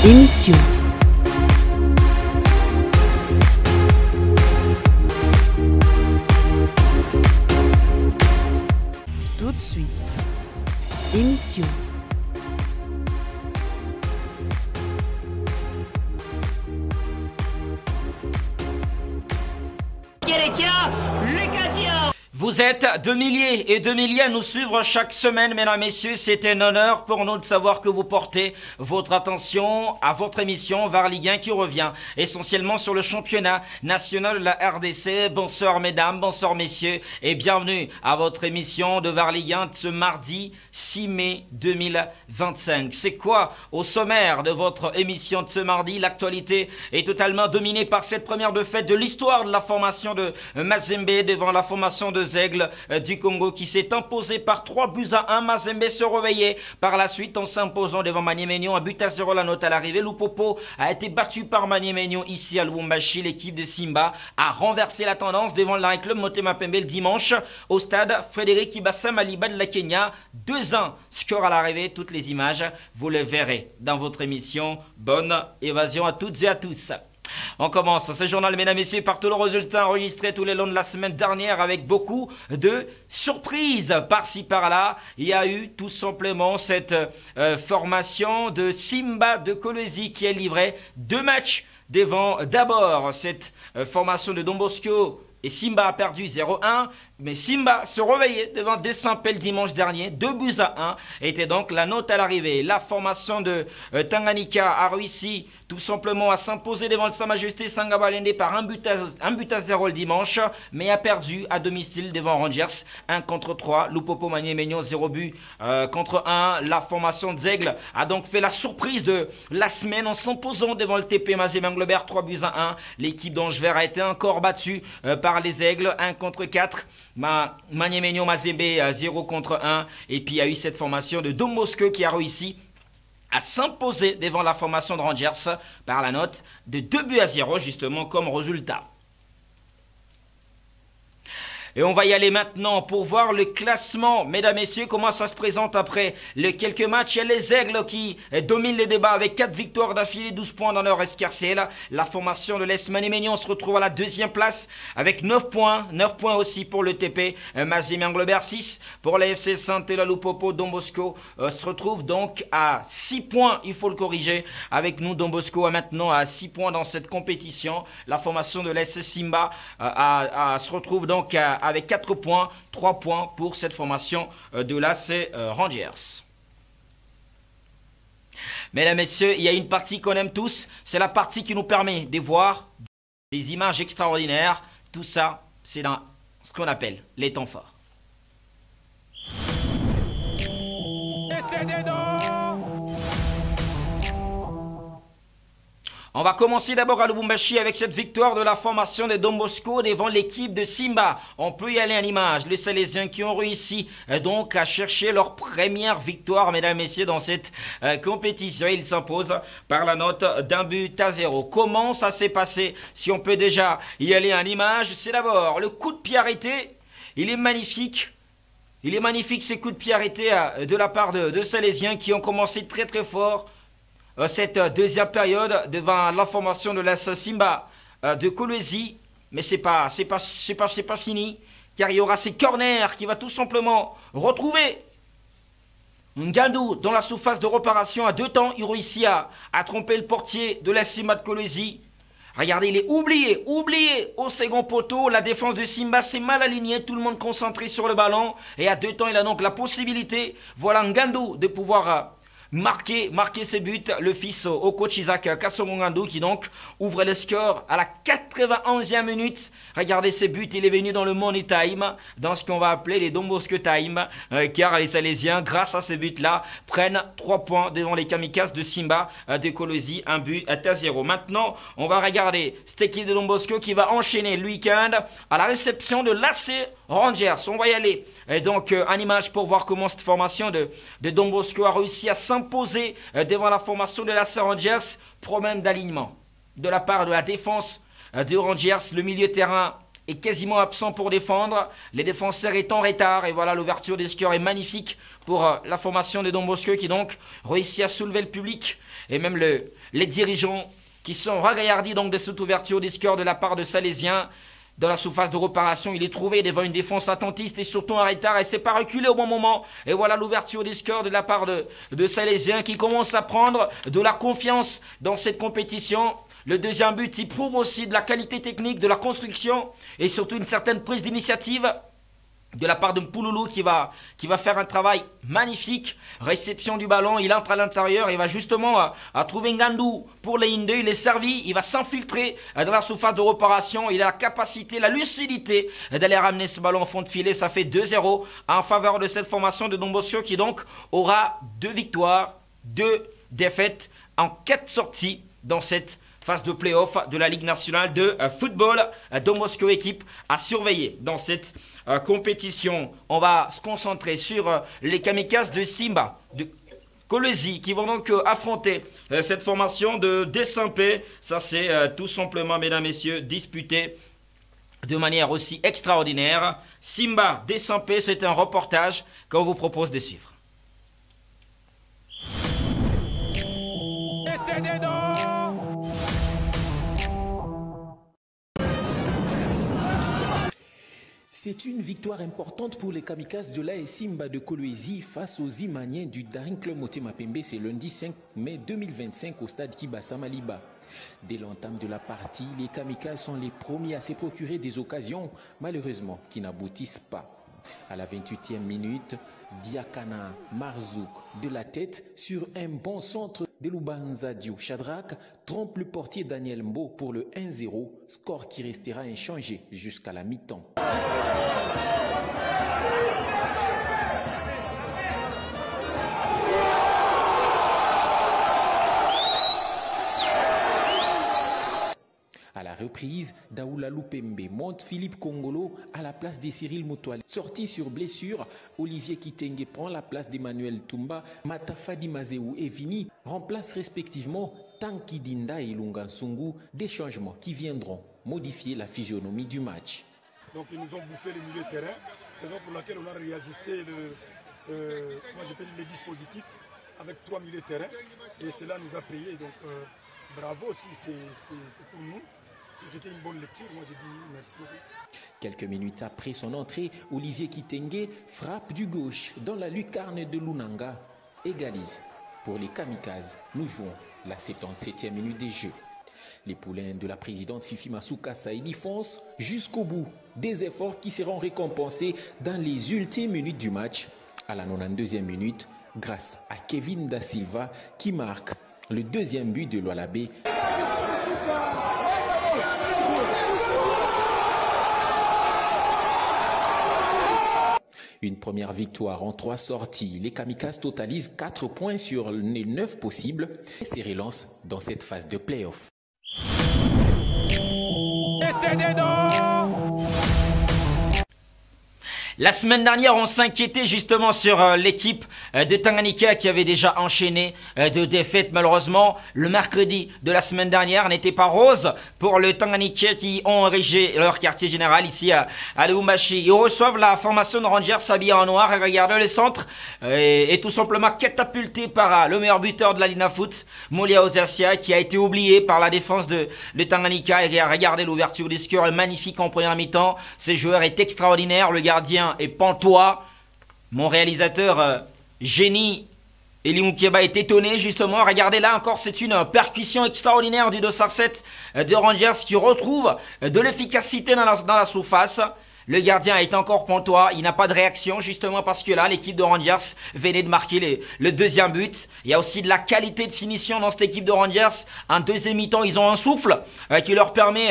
Émission. Tout de suite. Émission. Vous êtes de milliers et de milliers à nous suivre chaque semaine, mesdames, messieurs. C'est un honneur pour nous de savoir que vous portez votre attention à votre émission VAR Ligue 1 qui revient essentiellement sur le championnat national de la RDC. Bonsoir mesdames, bonsoir messieurs et bienvenue à votre émission de VAR Ligue 1 de ce mardi 6 mai 2025. C'est quoi au sommaire de votre émission de ce mardi? L'actualité est totalement dominée par cette première défaite de l'histoire de la formation de Mazembe devant la formation de Aigles du Congo qui s'est imposé par 3-1. Mazembe se réveillait par la suite en s'imposant devant Maniemegno, un but à 0 la note à l'arrivée. Lupopo a été battu par Maniemegno ici à Lubumbashi. L'équipe de Simba a renversé la tendance devant l'Arrêt Club Motema Pembe le dimanche au stade Frédéric Ibassa Maliba de la Kenya. 2-1 score à l'arrivée. Toutes les images vous les verrez dans votre émission. Bonne évasion à toutes et à tous. On commence ce journal, mesdames et messieurs, par tous les résultats enregistrés tout le long de la semaine dernière avec beaucoup de surprises par-ci par-là. Il y a eu tout simplement cette formation de Simba de Kolwezi qui a livré 2 matchs devant d'abord cette formation de Don Bosco. Et Simba a perdu 0-1, mais Simba se réveillait devant Desampel dimanche dernier, 2-1, était donc la note à l'arrivée. La formation de Tanganyika a réussi tout simplement à s'imposer devant Sa Majesté Sangabalende par un but à 0 le dimanche, mais a perdu à domicile devant Rangers, 1-3. Lupopo Maniemegno, 0 but contre 1. La formation d'Aigle a donc fait la surprise de la semaine en s'imposant devant le TP Mazembe Englebert, 3-1. L'équipe d'Angevert a été encore battue par les Aigles, 1-4. Maniemegno Mazembe 0-1. Et puis il y a eu cette formation de Don Bosco qui a réussi à s'imposer devant la formation de Rangers par la note de 2-0 justement comme résultat. Et on va y aller maintenant pour voir le classement. Mesdames, messieurs, comment ça se présente après les quelques matchs. Il y a les Aigles qui dominent les débats avec 4 victoires d'affilée, 12 points dans leur escarcelle. La formation de l'Est Maniemegno se retrouve à la 2e place avec 9 points. 9 points aussi pour le TP Mazembe Englebert, 6 pour la FC Saint-Ela Lupopo. Don Bosco se retrouve donc à 6 points. Il faut le corriger avec nous. Don Bosco a maintenant à 6 points dans cette compétition. La formation de l'Est Simba se retrouve donc avec 4 points, 3 points pour cette formation de l'AC Rangers. Mesdames, messieurs, il y a une partie qu'on aime tous, c'est la partie qui nous permet de voir des images extraordinaires. Tout ça, c'est dans ce qu'on appelle les temps forts. On va commencer d'abord à Lubumbashi avec cette victoire de la formation de Don Bosco devant l'équipe de Simba. On peut y aller à l'image. Les Salésiens qui ont réussi donc à chercher leur première victoire, mesdames et messieurs, dans cette compétition. Ils s'imposent par la note d'1-0. Comment ça s'est passé? Si on peut déjà y aller à l'image, c'est d'abord le coup de pied arrêté. Il est magnifique. Il est magnifique ces coups de pied arrêtés de la part de Salésiens qui ont commencé très très fort cette deuxième période devant la formation de la Simba de Kolwezi. Mais c'est pas fini, car il y aura ces corners qui va tout simplement retrouver Ngandou dans la surface de réparation à 2 temps. Il réussit à tromper le portier de la Simba de Kolwezi. Regardez, il est oublié au second poteau. La défense de Simba s'est mal alignée, tout le monde concentré sur le ballon. Et à 2 temps, il a donc la possibilité, voilà Ngandou, de pouvoir marquer ses buts, le fils au coach Isaac Kassongo qui donc ouvre le score à la 91e minute. Regardez ses buts, il est venu dans le money time, dans ce qu'on va appeler les Don Bosco time, car les Salésiens, grâce à ces buts-là, prennent 3 points devant les Kamikazes de Simba de Kolwezi, 1-0. Maintenant, on va regarder cette équipe de Don Bosco qui va enchaîner le week-end à la réception de l'AC Rangers. On va y aller. Et donc, en image pour voir comment cette formation de Don Bosco a réussi à s'imposer devant la formation de l'AC Rangers. Problème d'alignement de la part de la défense de Rangers. Le milieu de terrain est quasiment absent pour défendre. Les défenseurs étant en retard. Et voilà, l'ouverture des scores est magnifique pour la formation de Don Bosco qui donc réussit à soulever le public. Et même les dirigeants qui sont ragaillardis donc de cette ouverture des scores de la part de Salaisien. Dans la surface de réparation, il est trouvé devant une défense attentiste et surtout en retard. Et c'est pas reculé au bon moment. Et voilà l'ouverture des scores de la part de Salaisien qui commence à prendre de la confiance dans cette compétition. Le deuxième but, il prouve aussi de la qualité technique, de la construction et surtout une certaine prise d'initiative de la part de Mpouloulou qui va faire un travail magnifique. Réception du ballon, il entre à l'intérieur, il va justement à trouver Ngandou pour les Indeux, il est servi, il va s'infiltrer dans la surface de réparation, il a la capacité, la lucidité d'aller ramener ce ballon au fond de filet. Ça fait 2-0 en faveur de cette formation de Don Bosco qui donc aura 2 victoires, 2 défaites en 4 sorties dans cette phase de play-off de la Ligue nationale de football. Don Bosco équipe à surveiller dans cette compétition. On va se concentrer sur les kamikazes de Simba, de Kolwezi, qui vont donc affronter cette formation de Dessimpé. Ça c'est tout simplement, mesdames, messieurs, disputé de manière aussi extraordinaire. Simba Dessimpé, c'est un reportage qu'on vous propose de suivre. C'est une victoire importante pour les kamikazes de l'AS Simba de Kolwezi face aux Imaniens du Daring Club Motema Pembe. C'est lundi 5 mai 2025 au stade Kibasa Maliba. Dès l'entame de la partie, les kamikazes sont les premiers à se procurer des occasions, malheureusement, qui n'aboutissent pas. À la 28e minute, Diakana Marzouk de la tête sur un bon centre de Lubanza Diou Shadrach trompe le portier Daniel Mbo pour le 1-0, score qui restera inchangé jusqu'à la mi-temps. À la reprise, Daoula Lupembe monte Philippe Kongolo à la place de Cyril Moutouali. Sorti sur blessure, Olivier Kitenge prend la place d'Emmanuel Toumba, Matafadi Mazéou et Vini remplacent respectivement Tanki Dinda et Lungansungu, des changements qui viendront modifier la physionomie du match. Donc ils nous ont bouffé le milieu de terrain, raison pour laquelle on a réajusté le dispositif avec 3 milieux de terrain et cela nous a payé. Donc bravo si c'est pour nous. Si c'était une bonne lecture, moi je dis merci beaucoup. Quelques minutes après son entrée, Olivier Kitenge frappe du gauche dans la lucarne de Lunanga, égalise. Pour les kamikazes, nous jouons la 77e minute des jeux. Les poulains de la présidente Fifi Masuka Saïdi foncent jusqu'au bout, des efforts qui seront récompensés dans les ultimes minutes du match. À la 92e minute, grâce à Kevin Da Silva qui marque le deuxième but de l'Oualabé. Une première victoire en 3 sorties. Les kamikazes totalisent 4 points sur les 9 possibles et se relancent dans cette phase de play-off. La semaine dernière, on s'inquiétait justement sur l'équipe de Tanganyika qui avait déjà enchaîné de défaites. Malheureusement, le mercredi de la semaine dernière n'était pas rose pour le Tanganyika qui ont érigé leur quartier général ici à Lubumbashi. Ils reçoivent la formation de Rangers habillée en noir et regardez le centre est tout simplement catapulté par le meilleur buteur de la Lina Foot, Molia Ozersia, qui a été oublié par la défense de Tanganyika. Et regardez l'ouverture du score est magnifique en première mi-temps. Ce joueur est extraordinaire, le gardien et Pantois, mon réalisateur génie Eli Moukieba est étonné justement. Regardez là encore, c'est une percussion extraordinaire du Dossard 7 de Rangers qui retrouve de l'efficacité dans la surface. Le gardien est encore Pantois, il n'a pas de réaction justement parce que là l'équipe de Rangers venait de marquer le deuxième but. Il y a aussi de la qualité de finition dans cette équipe de Rangers. En deuxième mi-temps, ils ont un souffle qui leur permet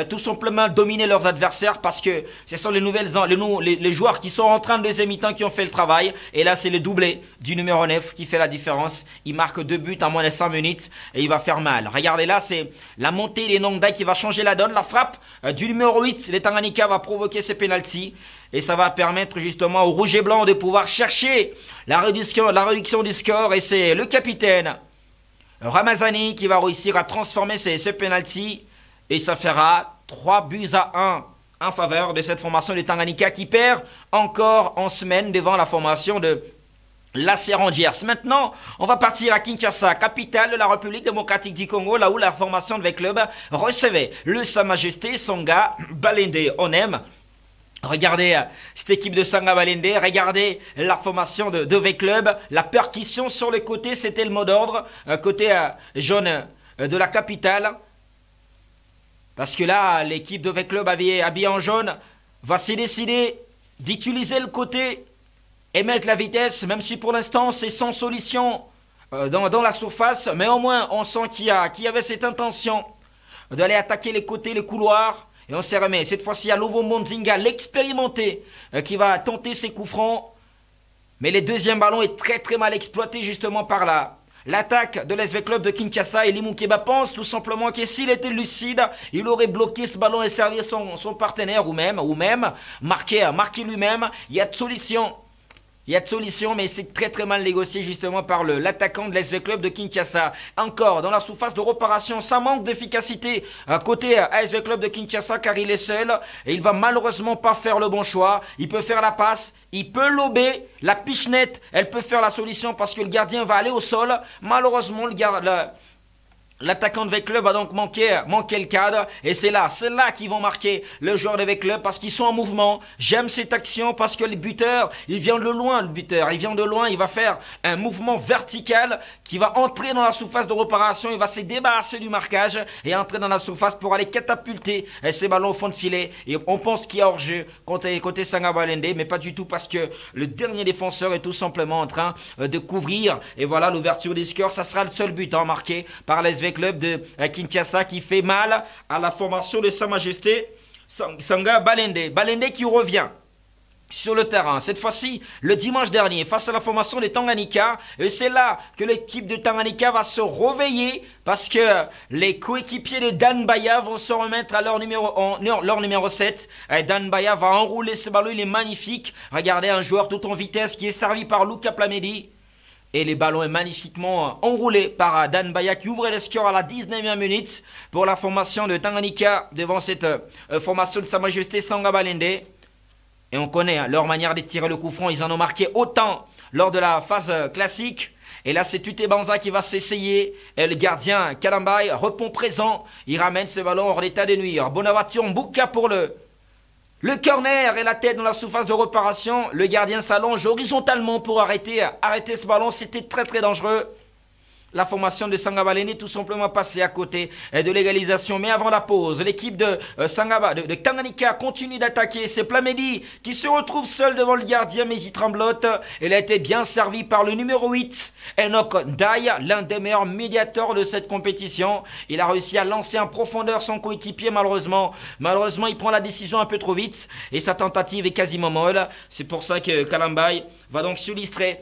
tout simplement de dominer leurs adversaires parce que ce sont les joueurs qui sont en train de deuxième mi-temps qui ont fait le travail. Et là c'est le doublé du numéro 9 qui fait la différence. Il marque 2 buts en moins de 5 minutes et il va faire mal. Regardez là, c'est la montée des Nongdai qui va changer la donne. La frappe du numéro 8, les Tanganyika va provoquer ces pénaltys et ça va permettre justement aux rouges et blancs de pouvoir chercher la réduction du score et c'est le capitaine Ramazani qui va réussir à transformer ces pénaltys et ça fera 3 buts à 1 en faveur de cette formation de Tanganyika qui perd encore en semaine devant la formation de la Serrandiers. Maintenant, on va partir à Kinshasa, capitale de la République démocratique du Congo, là où la formation de V-Club recevait le Sa Majesté Sanga Balende. On aime. Regardez cette équipe de Sanga Balende, regardez la formation de V-Club, la percussion sur le côté, c'était le mot d'ordre, côté jaune de la capitale. Parce que là, l'équipe de V-Club habillée en jaune va se décider d'utiliser le côté et mettre la vitesse, même si pour l'instant c'est sans solution dans la surface. Mais au moins, on sent qu'il y avait cette intention d'aller attaquer les côtés, les couloirs. Et on s'est remis. Cette fois-ci, il y a Lovo Monzinga, l'expérimenté, qui va tenter ses coups francs. Mais le deuxième ballon est très très mal exploité justement par là. L'attaque de l'SV Club de Kinshasa et Limukeba pense tout simplement que s'il était lucide, il aurait bloqué ce ballon et servi son partenaire ou même marqué lui-même. Il y a de solutions. Il y a de solutions, mais c'est très très mal négocié justement par l'attaquant de l'SV Club de Kinshasa. Encore dans la surface de réparation, ça manque d'efficacité côté ASV Club de Kinshasa car il est seul et il va malheureusement pas faire le bon choix. Il peut faire la passe, il peut lober, la pichenette, elle peut faire la solution parce que le gardien va aller au sol. Malheureusement, l'attaquant de V-Club a donc manqué le cadre et c'est là qu'ils vont marquer le joueur de V-Club parce qu'ils sont en mouvement. J'aime cette action parce que le buteur, il vient de loin, il va faire un mouvement vertical qui va entrer dans la surface de réparation, il va se débarrasser du marquage et entrer dans la surface pour aller catapulter ces ballons au fond de filet et on pense qu'il y a hors-jeu côté Sanga Balende, mais pas du tout parce que le dernier défenseur est tout simplement en train de couvrir et voilà l'ouverture des scores, ça sera le seul but marqué par l'SV Club de Kinshasa qui fait mal à la formation de Sa Majesté Sanga Balende. Balende qui revient sur le terrain, cette fois-ci le dimanche dernier face à la formation de Tanganyika et c'est là que l'équipe de Tanganyika va se réveiller parce que les coéquipiers de Dan Baya vont se remettre à leur numéro 7. Dan Baya va enrouler ce ballon, il est magnifique. Regardez un joueur tout en vitesse qui est servi par Luka Plamedi. Et les ballons est magnifiquement enroulé par Dan Baya qui ouvrait le score à la 19e minute pour la formation de Tanganyika devant cette formation de Sa Majesté Sanga Balende. Et on connaît leur manière de tirer le coup franc. Ils en ont marqué autant lors de la phase classique. Et là, c'est Tuté Banza qui va s'essayer. Et le gardien Kalambaye répond présent. Il ramène ce ballon hors d'état de nuire. Bonaventure Mbouka pour le corner et la tête dans la surface de réparation. Le gardien s'allonge horizontalement pour arrêter ce ballon. C'était très très dangereux. La formation de Sanga Balende tout simplement passée à côté de l'égalisation. Mais avant la pause, l'équipe de Tanganyika continue d'attaquer. C'est Plamedi qui se retrouve seul devant le gardien, mais il tremblote. Il a été bien servi par le numéro 8, Enoch Ndaye, l'un des meilleurs médiateurs de cette compétition. Il a réussi à lancer en profondeur son coéquipier, malheureusement. Malheureusement, il prend la décision un peu trop vite et sa tentative est quasiment molle. C'est pour ça que Kalambaye va donc s'illustrer.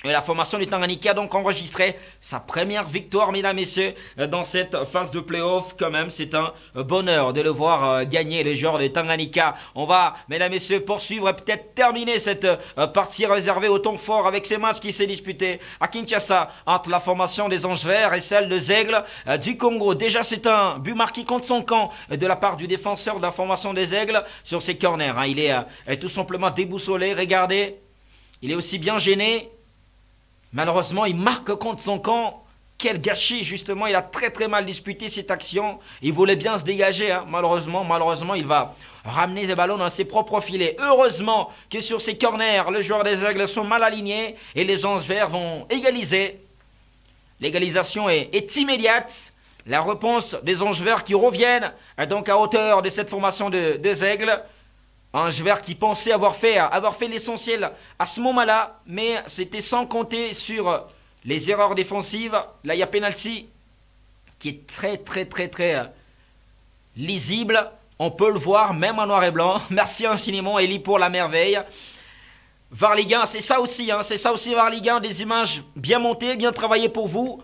Et la formation du Tanganyika a donc enregistré sa première victoire, mesdames et messieurs, dans cette phase de play-off. Quand même, c'est un bonheur de le voir gagner, les joueurs de Tanganyika. On va, mesdames et messieurs, poursuivre et peut-être terminer cette partie réservée au temps fort avec ces matchs qui s'est disputé à Kinshasa entre la formation des Anges Verts et celle de Aigles du Congo. Déjà, c'est un but marqué contre son camp de la part du défenseur de la formation des Aigles sur ses corners. Il est tout simplement déboussolé. Regardez, il est aussi bien gêné. Malheureusement, il marque contre son camp. Quel gâchis, justement. Il a très très mal disputé cette action. Il voulait bien se dégager. Malheureusement, il va ramener les ballons dans ses propres filets. Heureusement que sur ces corners, les joueurs des Aigles sont mal alignés et les Anges Verts vont égaliser. L'égalisation est immédiate. La réponse des Anges Verts qui reviennent donc à hauteur de cette formation des Aigles. Anges Verts qui pensait avoir fait l'essentiel à ce moment-là, mais c'était sans compter sur les erreurs défensives. Là, il y a penalty qui est très, très, très, très lisible. On peut le voir même en noir et blanc. Merci infiniment, Elie, pour la merveille. VAR Ligue 1, c'est ça aussi, VAR Ligue 1, des images bien montées, bien travaillées pour vous.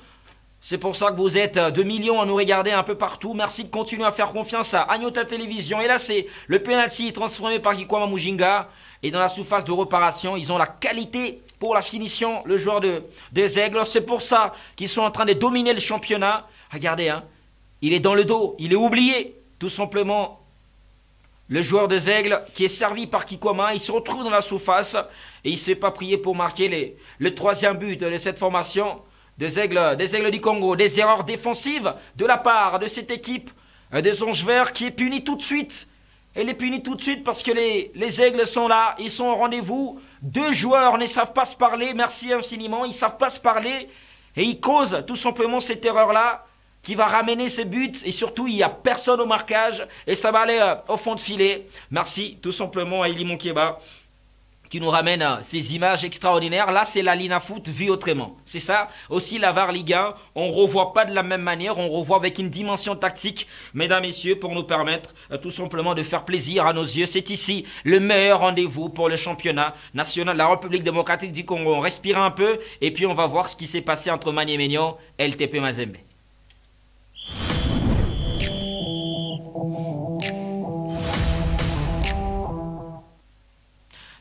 C'est pour ça que vous êtes 2 millions à nous regarder un peu partout. Merci de continuer à faire confiance à Agnota Télévision. Et là, c'est le penalty transformé par Gikwama Mujinga. Et dans la surface de réparation, ils ont la qualité pour la finition, le joueur des Aigles. C'est pour ça qu'ils sont en train de dominer le championnat. Regardez, il est dans le dos, il est oublié. Tout simplement, Le joueur des Aigles qui est servi par Kikoma, il se retrouve dans la surface et il ne se fait pas prier pour marquer le troisième but de cette formation des Aigles du Congo. Des erreurs défensives de la part de cette équipe des Anges Verts qui est punie tout de suite. Elle est punie tout de suite parce que les Aigles sont là, ils sont au rendez-vous. Deux joueurs ne savent pas se parler, merci infiniment, ils ne savent pas se parler et ils causent tout simplement cette erreur-là qui va ramener ses buts et surtout il n'y a personne au marquage et ça va aller au fond de filet. Merci tout simplement à Ili Monkeba qui nous ramène ces images extraordinaires. Là, c'est la Lina Foot vue autrement. C'est ça aussi la VAR Ligue 1. On ne revoit pas de la même manière, on revoit avec une dimension tactique, mesdames, messieurs, pour nous permettre tout simplement de faire plaisir à nos yeux. C'est ici le meilleur rendez-vous pour le championnat national de la République démocratique du Congo. On respire un peu et puis on va voir ce qui s'est passé entre Maniemegno et le TP Mazembe.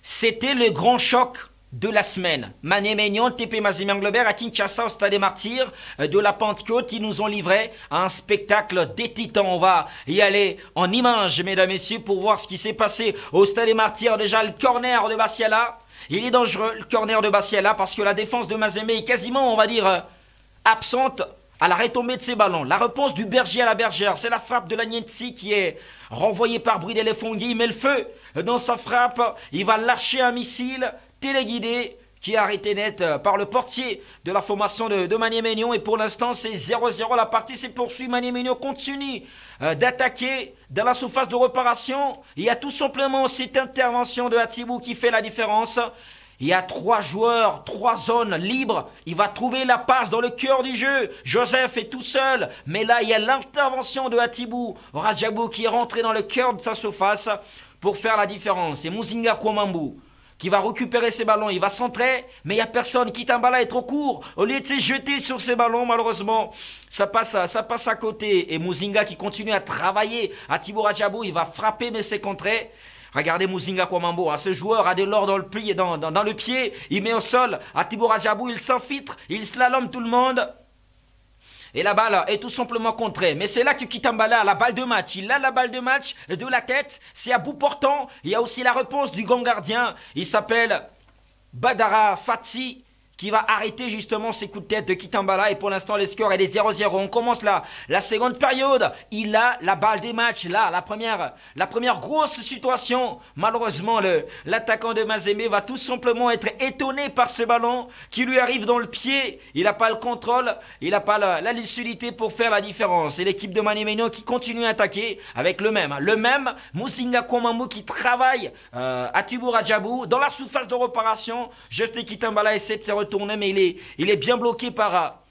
C'était le grand choc de la semaine. Maniemegno, TP Mazembe Anglebert à Kinshasa au Stade des Martyrs de la Pentecôte, ils nous ont livré un spectacle des titans. On va y aller en images, mesdames et messieurs, pour voir ce qui s'est passé au Stade des Martyrs. Déjà le corner de Bassiala, il est dangereux le corner de Bassiala parce que la défense de Mazembe est quasiment, on va dire, absente à la retombée de ses ballons. La réponse du berger à la bergère, c'est la frappe de l'Agnetsi qui est renvoyée par Bridel Fongi. Il met le feu dans sa frappe, il va lâcher un missile téléguidé qui est arrêté net par le portier de la formation de Maniemegno. Et pour l'instant, c'est 0-0. La partie s'est poursuivie. Maniemegno continue d'attaquer dans la surface de réparation. Il y a tout simplement cette intervention de Atibou qui fait la différence. Il y a 3 joueurs, 3 zones libres. Il va trouver la passe dans le cœur du jeu. Joseph est tout seul. Mais là, il y a l'intervention de Atibou Rajabou qui est rentré dans le cœur de sa surface pour faire la différence. Et Muzinga Kwamambu qui va récupérer ses ballons. Il va centrer, mais il n'y a personne. Kitambala est trop court. Au lieu de se jeter sur ses ballons, malheureusement, ça passe à côté. Et Muzinga qui continue à travailler. Atibou Rajabou, il va frapper, mais c'est contré. Regardez Muzinga Kwamambo, ce joueur a de l'or dans le pied, dans le pied, il met au sol, Atibou Rajabou, il s'infiltre, il slalome tout le monde. Et la balle est tout simplement contrée. Mais c'est là que Kitambala a la balle de match. Il a la balle de match de la tête, c'est à bout portant. Il y a aussi la réponse du grand gardien, il s'appelle Badara Fatsi, qui va arrêter justement ses coups de tête de Kitambala. Et pour l'instant, les scores est des 0-0. On commence la seconde période. Il a la balle des matchs. Là, la première grosse situation. Malheureusement, l'attaquant de Mazembe va tout simplement être étonné par ce ballon qui lui arrive dans le pied. Il n'a pas le contrôle. Il n'a pas la lucidité pour faire la différence. Et l'équipe de Maniemegno qui continue à attaquer avec le même. Muzinga Kwamambu qui travaille à Atibou Rajabou dans la surface de réparation. Jeté Kitambala essaie de se retourner, mais il est bien bloqué par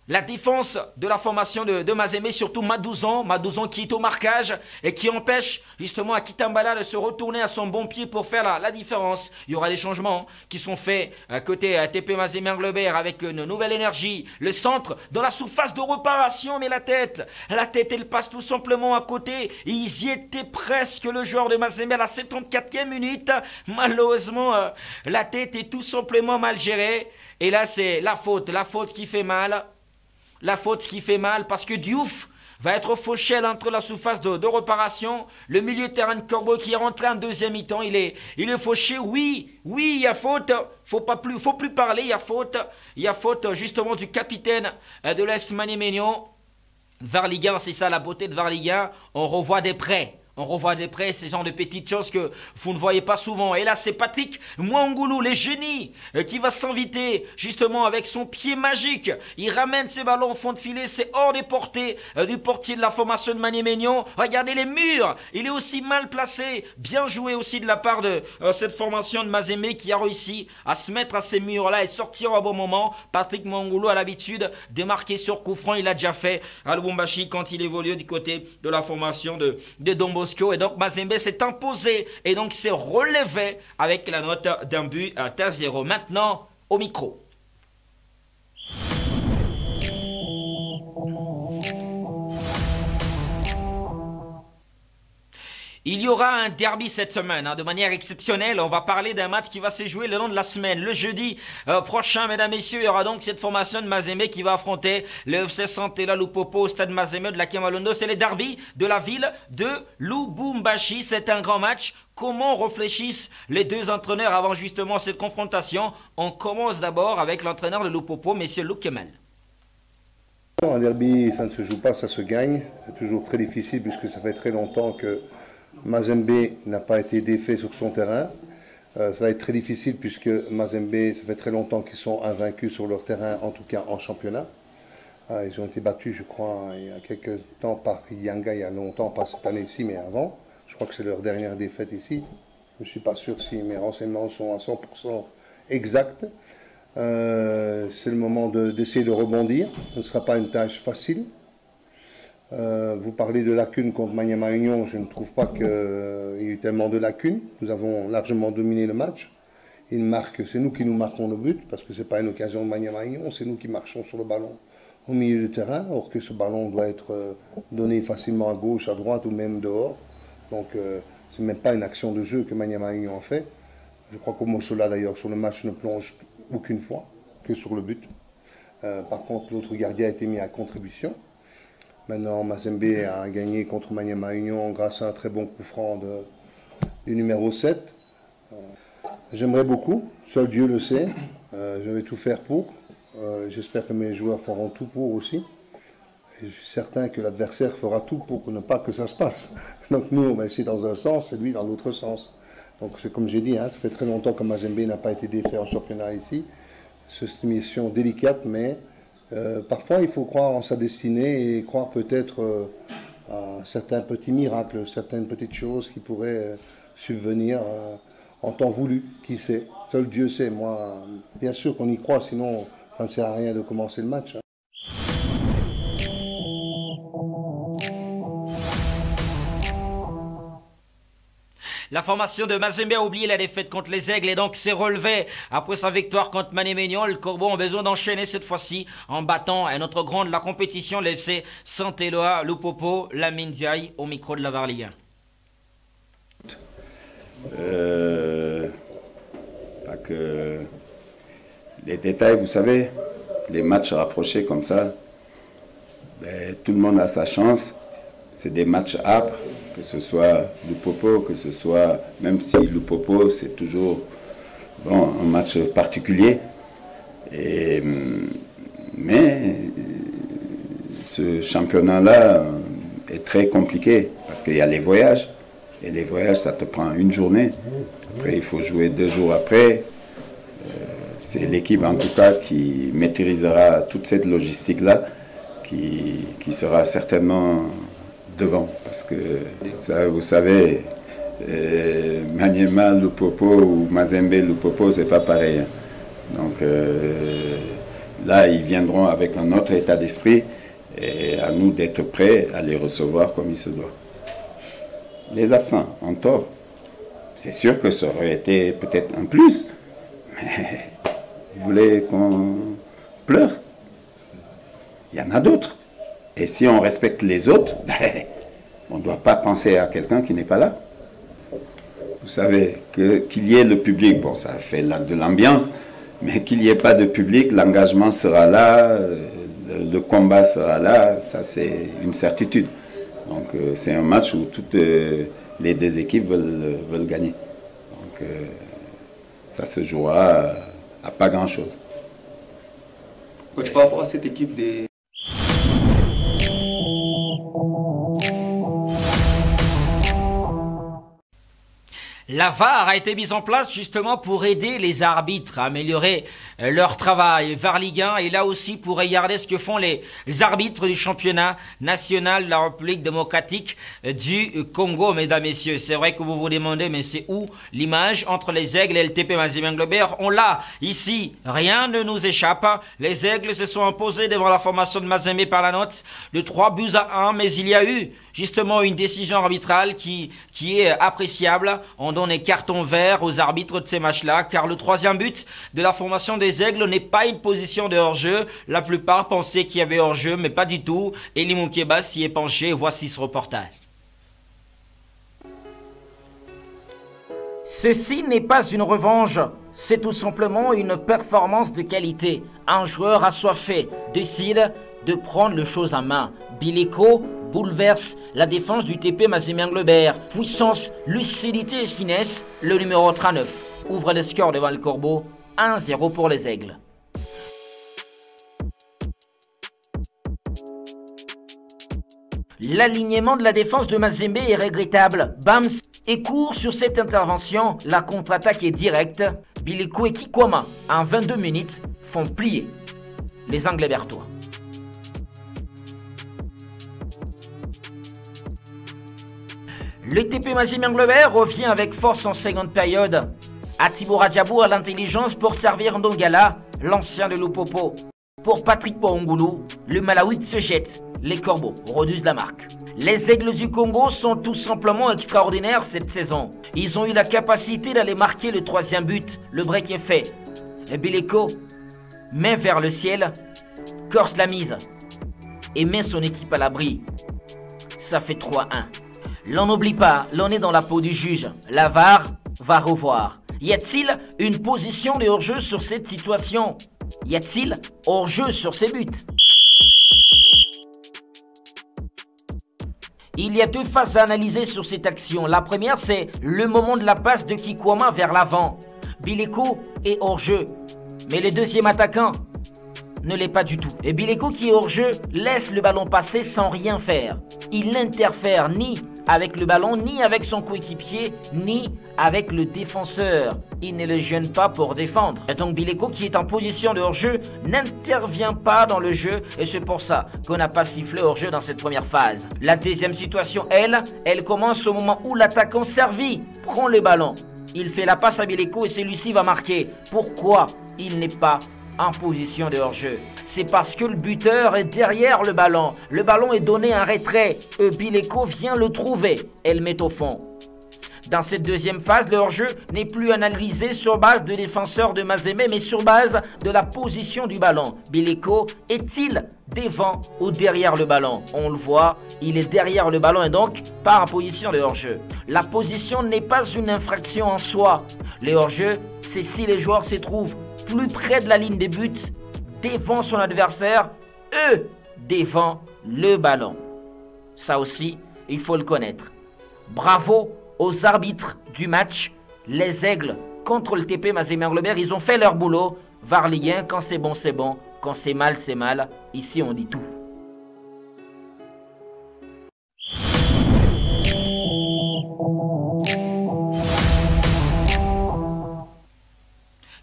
la défense de la formation de Mazembe, surtout Madouzan qui est au marquage et qui empêche justement à Kitambala de se retourner à son bon pied pour faire la différence. Il y aura des changements qui sont faits côté TP Mazembe Anglebert avec une nouvelle énergie. Le centre dans la surface de réparation, mais la tête elle passe tout simplement à côté. Ils y étaient presque, le joueur de Mazembe à la 74e minute. Malheureusement, la tête est tout simplement mal gérée. Et là, c'est la faute qui fait mal. La faute qui fait mal parce que Diouf va être fauché entre la surface de réparation. Le milieu de terrain de Corbeau qui est rentré en deuxième mi-temps. Il est fauché. Oui, il y a faute. Faut plus parler. Il y a faute justement du capitaine de l'AS Maniemegno. VAR Ligue 1, c'est ça la beauté de VAR Ligue 1. On revoit des prêts. Ces genres de petites choses que vous ne voyez pas souvent. Et là, c'est Patrick Mwangoulou, les génies, qui va s'inviter justement avec son pied magique. Il ramène ses ballons au fond de filet. C'est hors des portées du portier de la formation de Maniemegno. Regardez les murs. Il est aussi mal placé. Bien joué aussi de la part de cette formation de Mazembe qui a réussi à se mettre à ces murs-là et sortir au bon moment. Patrick Mwangoulou a l'habitude de marquer sur coup franc. Il l'a déjà fait à Lubumbashi quand il évolue du côté de la formation de Dombo. Et donc Mazembe s'est imposé et donc s'est relevé avec la note d'un but à 0. Maintenant au micro. Il y aura un derby cette semaine, de manière exceptionnelle. On va parler d'un match qui va se jouer le long de la semaine. Le jeudi prochain, mesdames et messieurs, il y aura donc cette formation de Mazembe qui va affronter le FC Santela Lupopo au stade Mazembe de la Kimalondo. C'est le derby de la ville de Lubumbashi. C'est un grand match. Comment réfléchissent les deux entraîneurs avant justement cette confrontation? On commence d'abord avec l'entraîneur de Lupopo, M. Luc Kemel. Un derby, ça ne se joue pas, ça se gagne. C'est toujours très difficile puisque ça fait très longtemps que Mazembe n'a pas été défait sur son terrain. Ça va être très difficile puisque Mazembe, ça fait très longtemps qu'ils sont invaincus sur leur terrain, en tout cas en championnat. Ils ont été battus, je crois, il y a quelques temps par Yanga, il y a longtemps, pas cette année-ci, mais avant. Je crois que c'est leur dernière défaite ici. Je ne suis pas sûr si mes renseignements sont à 100% exacts. C'est le moment d'essayer de rebondir. Ce ne sera pas une tâche facile. Vous parlez de lacunes contre Maniema Union. Je ne trouve pas qu'il y ait eu tellement de lacunes. Nous avons largement dominé le match. C'est nous qui nous marquons le but, parce que ce n'est pas une occasion de Maniema Union. C'est nous qui marchons sur le ballon au milieu du terrain, or que ce ballon doit être donné facilement à gauche, à droite ou même dehors. Donc ce n'est même pas une action de jeu que Maniema Union a fait. Je crois qu'Omosola d'ailleurs sur le match ne plonge aucune fois que sur le but. Par contre l'autre gardien a été mis à contribution. Maintenant Mazembe a gagné contre Maniema Union grâce à un très bon coup franc du numéro 7. J'aimerais beaucoup, seul Dieu le sait. Je vais tout faire pour. J'espère que mes joueurs feront tout pour aussi. Et je suis certain que l'adversaire fera tout pour ne pas que ça se passe. Donc nous, on va essayer dans un sens et lui dans l'autre sens. Donc c'est comme j'ai dit, ça fait très longtemps que Mazembe n'a pas été défait en championnat ici. C'est une mission délicate, mais parfois il faut croire en sa destinée et croire peut-être à certains petits miracles, certaines petites choses qui pourraient subvenir en temps voulu. Qui sait? Seul Dieu sait. Moi, bien sûr qu'on y croit, sinon ça ne sert à rien de commencer le match. La formation de Mazembe a oublié la défaite contre les Aigles et donc s'est relevé après sa victoire contre Maniema Union. Le Corbeau a besoin d'enchaîner cette fois-ci en battant un autre grand de la compétition, l'FC Santela Lupopo, Lamine Ndiaye au micro de la VAR Ligue 1. Pas que les détails, vous savez, les matchs rapprochés comme ça, tout le monde a sa chance. C'est des matchs âpres, que ce soit Lupopo, que ce soit, même si Lupopo, c'est toujours un match particulier. Mais ce championnat-là est très compliqué parce qu'il y a les voyages. Et les voyages, ça te prend une journée. Après, il faut jouer 2 jours après. C'est l'équipe, en tout cas, qui maîtrisera toute cette logistique-là, qui sera certainement devant. Parce que, ça, vous savez, Maniema Lupopo ou Mazembe Lupopo, c'est pas pareil. Donc là, ils viendront avec un autre état d'esprit et à nous d'être prêts à les recevoir comme il se doit. Les absents ont tort. C'est sûr que ça aurait été peut-être un plus, mais vous voulez qu'on pleure? Il y en a d'autres. Et si on respecte les autres, on ne doit pas penser à quelqu'un qui n'est pas là. Vous savez, qu'il y ait le public, bon, ça fait de l'ambiance, mais qu'il n'y ait pas de public, l'engagement sera là, le combat sera là, ça c'est une certitude. Donc c'est un match où toutes les deux équipes veulent gagner. Donc ça se jouera à pas grand-chose. Coach, par rapport à cette équipe des... La VAR a été mise en place justement pour aider les arbitres à améliorer leur travail. VAR Ligue 1 est là aussi pour regarder ce que font les arbitres du championnat national de la République démocratique du Congo, mesdames, messieurs. C'est vrai que vous vous demandez, mais c'est où l'image entre les Aigles et le TP Mazembe Globert? On l'a ici, rien ne nous échappe. Les Aigles se sont imposés devant la formation de Mazembe par la note de 3-1, mais il y a eu justement une décision arbitrale qui est appréciable. On donne les cartons verts aux arbitres de ces matchs-là, car le 3e but de la formation des Aigles n'est pas une position de hors-jeu. La plupart pensaient qu'il y avait hors-jeu, mais pas du tout. Elie Moukeba s'y est penché. Voici ce reportage. Ceci n'est pas une revanche, c'est tout simplement une performance de qualité. Un joueur assoiffé décide de prendre les choses en main. Bileko bouleverse la défense du TP Mazembe Englebert. Puissance, lucidité et finesse, le numéro 39 ouvre le score devant le Corbeau, 1-0 pour les Aigles. L'alignement de la défense de Mazembe est regrettable. Bams est court sur cette intervention. La contre-attaque est directe. Bileko et Kikwama, en 22 minutes, font plier les Anglebertois. Le TP Mazembe Englebert revient avec force en seconde période. Atibora Diabou a l'intelligence pour servir Ndongala, l'ancien de Lupopo. Pour Patrick Borongoulou, le Malawi se jette. Les Corbeaux réduisent la marque. Les Aigles du Congo sont tout simplement extraordinaires cette saison. Ils ont eu la capacité d'aller marquer le troisième but. Le break est fait. Et Bileko, main vers le ciel, corse la mise et met son équipe à l'abri. Ça fait 3-1. L'on n'oublie pas, l'on est dans la peau du juge. La VAR va revoir. Y a-t-il une position de hors-jeu sur cette situation? Y a-t-il hors-jeu sur ces buts? Il y a deux phases à analyser sur cette action. La première, c'est le moment de la passe de Kikwama vers l'avant. Bileko est hors-jeu, mais le deuxième attaquant ne l'est pas du tout. Et Bileko qui est hors-jeu laisse le ballon passer sans rien faire. Il n'interfère ni avec le ballon, ni avec son coéquipier, ni avec le défenseur. Il ne le gêne pas pour défendre. Et donc Bileko, qui est en position de hors-jeu, n'intervient pas dans le jeu et c'est pour ça qu'on n'a pas sifflé hors-jeu dans cette première phase. La deuxième situation, elle commence au moment où l'attaquant servi prend le ballon. Il fait la passe à Bileko et celui-ci va marquer. Pourquoi il n'est pas en position de hors-jeu? C'est parce que le buteur est derrière le ballon. Le ballon est donné en retrait. Bileko vient le trouver et le met au fond. Dans cette deuxième phase, le hors-jeu n'est plus analysé sur base de défenseur de Mazembe, mais sur base de la position du ballon. Bileko est-il devant ou derrière le ballon? On le voit, il est derrière le ballon et donc pas en position de hors-jeu. La position n'est pas une infraction en soi. Le hors-jeu, c'est si les joueurs se trouvent plus près de la ligne des buts, devant son adversaire, eux devant le ballon. Ça aussi, il faut le connaître. Bravo aux arbitres du match. Les Aigles contre le TP Mazembe Englebert, ils ont fait leur boulot. VAR Ligue 1, quand c'est bon, c'est bon. Quand c'est mal, c'est mal. Ici, on dit tout.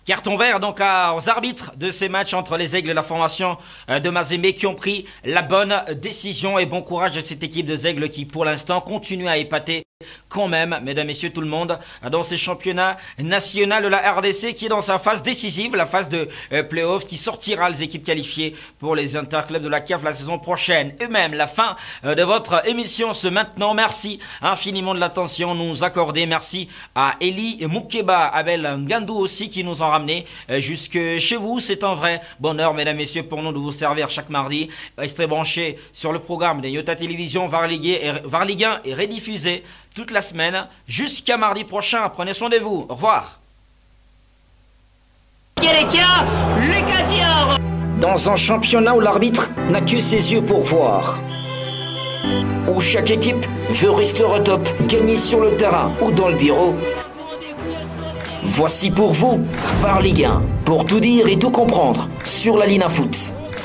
Carton vert donc aux arbitres de ces matchs entre les Aigles et la formation de Mazembe qui ont pris la bonne décision. Et bon courage à cette équipe des Aigles qui pour l'instant continue à épater quand même, mesdames, messieurs, tout le monde, dans ces championnats nationaux de la RDC qui est dans sa phase décisive, la phase de play-off qui sortira les équipes qualifiées pour les interclubs de la CAF la saison prochaine. Et même la fin de votre émission ce maintenant. Merci infiniment de l'attention nous accordée. Merci à Eli Moukeba, Abel Ngandou aussi qui nous ont ramené jusque chez vous. C'est un vrai bonheur, mesdames, messieurs, pour nous de vous servir chaque mardi. Restez branchés sur le programme de Yota Télévision. VAR Ligue 1 est rediffusé toute la semaine jusqu'à mardi prochain. Prenez soin de vous. Au revoir. Dans un championnat où l'arbitre n'a que ses yeux pour voir, où chaque équipe veut rester au top, gagner sur le terrain ou dans le bureau, voici pour vous VAR Ligue 1, pour tout dire et tout comprendre sur la ligne à foot.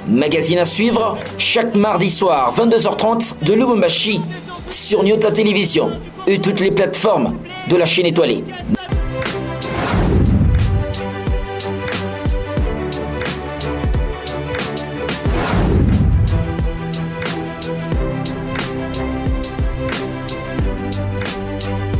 Magazine à suivre chaque mardi soir 22h30 de Lubumbashi sur Nyota Télévision et toutes les plateformes de la chaîne étoilée.